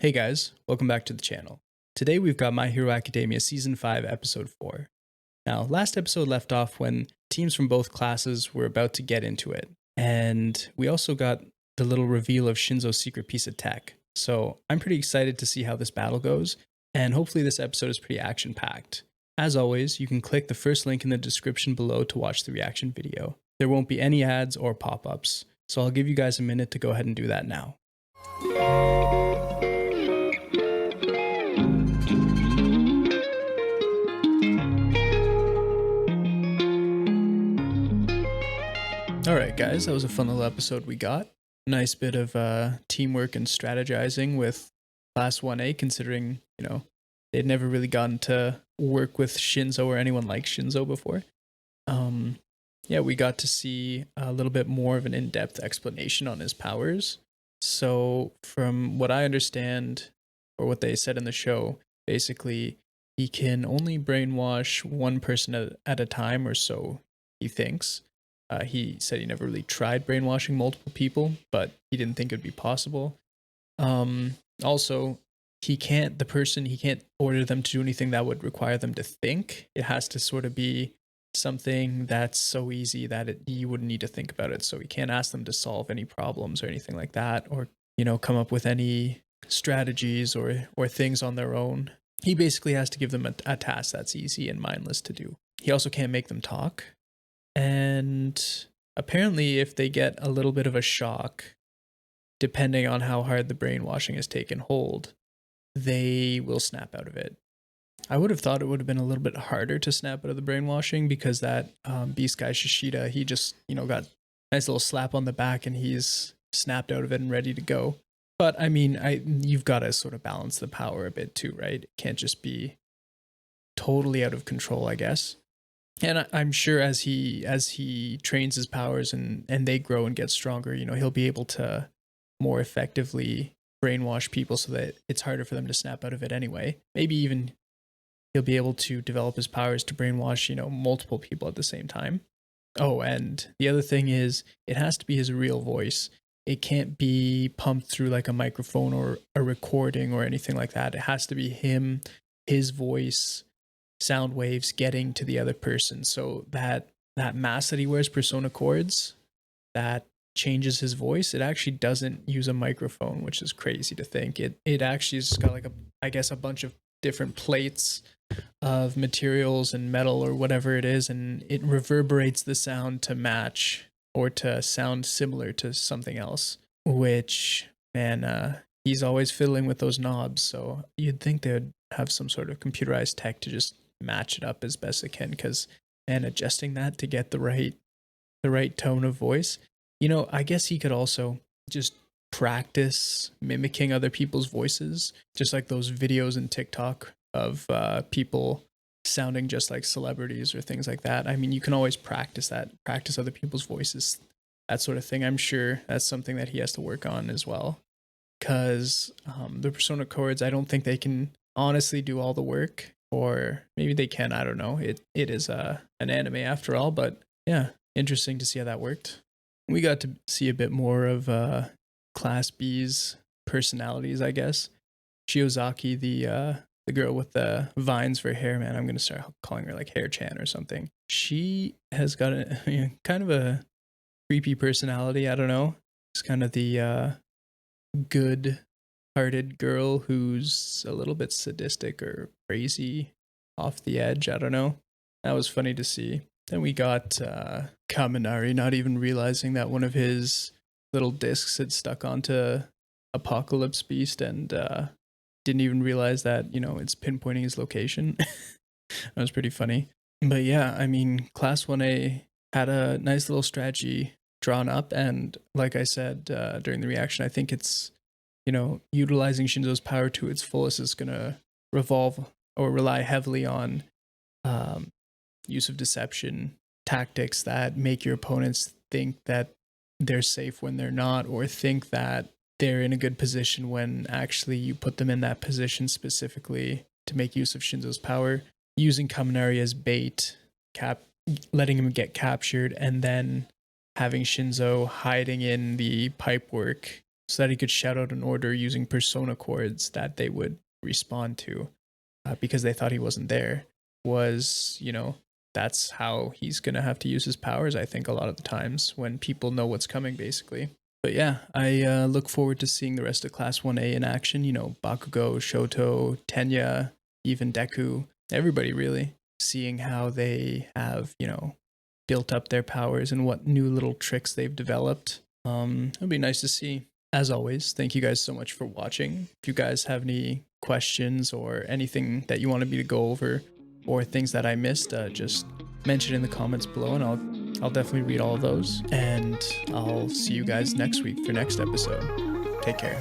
Hey guys, welcome back to the channel. Today we've got Myheroacademia Season 5, Episode 4. Now, last episode left off when teams from both classes were about to get into it, and we also got the little reveal of Shinso's secret piece of tech. So I'm pretty excited to see how this battle goes, and hopefully this episode is pretty action-packed. As always, you can click the first link in the description below to watch the reaction video. There won't be any ads or pop-ups, so I'll give you guys a minute to go ahead and do that now. Alright guys, that was a fun little episode we got. Nice bit of teamwork and strategizing with Class 1A, considering, they'd never really gotten to work with Shinso or anyone like Shinso before. Yeah, we got to see a little bit more of an in-depth explanation on his powers. So from what I understand, or what they said in the show, basically he can only brainwash one person at a time, or so he thinks. He said he never really tried brainwashing multiple people, but he didn't think it would be possible. Also, he can't order them to do anything that would require them to think. It has to sort of be something that's so easy that you wouldn't need to think about it. So he can't ask them to solve any problems or anything like that, or come up with any strategies or things on their own. He basically has to give them a task that's easy and mindless to do. He also can't make them talk. And apparently if they get a little bit of a shock, depending on how hard the brainwashing has taken hold, they will snap out of it. I would have thought it would have been a little bit harder to snap out of the brainwashing, because that beast guy Shishida, he just, got a nice little slap on the back and he's snapped out of it and ready to go. But I mean, you've got to sort of balance the power a bit too, right? It can't just be totally out of control, I guess. And I'm sure as he trains his powers and they grow and get stronger, he'll be able to more effectively brainwash people so that it's harder for them to snap out of it anyway. Maybe even he'll be able to develop his powers to brainwash, multiple people at the same time. Oh, and the other thing is, it has to be his real voice. It can't be pumped through like a microphone or a recording or anything like that. It has to be him, his voice, sound waves getting to the other person. So that mask that he wears, persona cords, that changes his voice, it actually doesn't use a microphone, which is crazy to think. It actually has got like a bunch of different plates of materials and metal or whatever it is, and it reverberates the sound to match or to sound similar to something else, which, man, he's always fiddling with those knobs. So you'd think they would have some sort of computerized tech to just match it up as best it can, because, and adjusting that to get the right tone of voice. I guess he could also just practice mimicking other people's voices, just like those videos in TikTok of people sounding just like celebrities or things like that. I mean, you can always practice other people's voices, that sort of thing. I'm sure that's something that he has to work on as well, because the persona cords, I don't think they can honestly do all the work. Or maybe they can, I don't know. It is an anime after all, but yeah, interesting to see how that worked. We got to see a bit more of Class B's personalities, I guess. Shiozaki, the girl with the vines for hair, man, I'm going to start calling her like Hair Chan or something. She has got kind of a creepy personality, I don't know. It's kind of the good-hearted girl who's a little bit sadistic or crazy, off the edge. I don't know. That was funny to see. Then we got Kaminari not even realizing that one of his little discs had stuck onto Apocalypse Beast, and didn't even realize that, it's pinpointing his location. That was pretty funny. But yeah, I mean, Class 1A had a nice little strategy drawn up, and like I said during the reaction, I think it's, utilizing Shinso's power to its fullest is going to revolve or rely heavily on use of deception, tactics that make your opponents think that they're safe when they're not, or think that they're in a good position when actually you put them in that position specifically to make use of Shinso's power, using Kaminari as bait, letting him get captured, and then having Shinso hiding in the pipework so that he could shout out an order using persona chords that they would respond to, because they thought he wasn't there. Was, that's how he's going to have to use his powers, I think, a lot of the times when people know what's coming, basically. But yeah, I look forward to seeing the rest of Class 1A in action. Bakugo, Shoto, Tenya, even Deku, everybody really. Seeing how they have, built up their powers and what new little tricks they've developed. It'll be nice to see. As always, thank you guys so much for watching. If you guys have any questions or anything that you wanted me to go over or things that I missed, just mention in the comments below and I'll definitely read all of those. And I'll see you guys next week for next episode. Take care.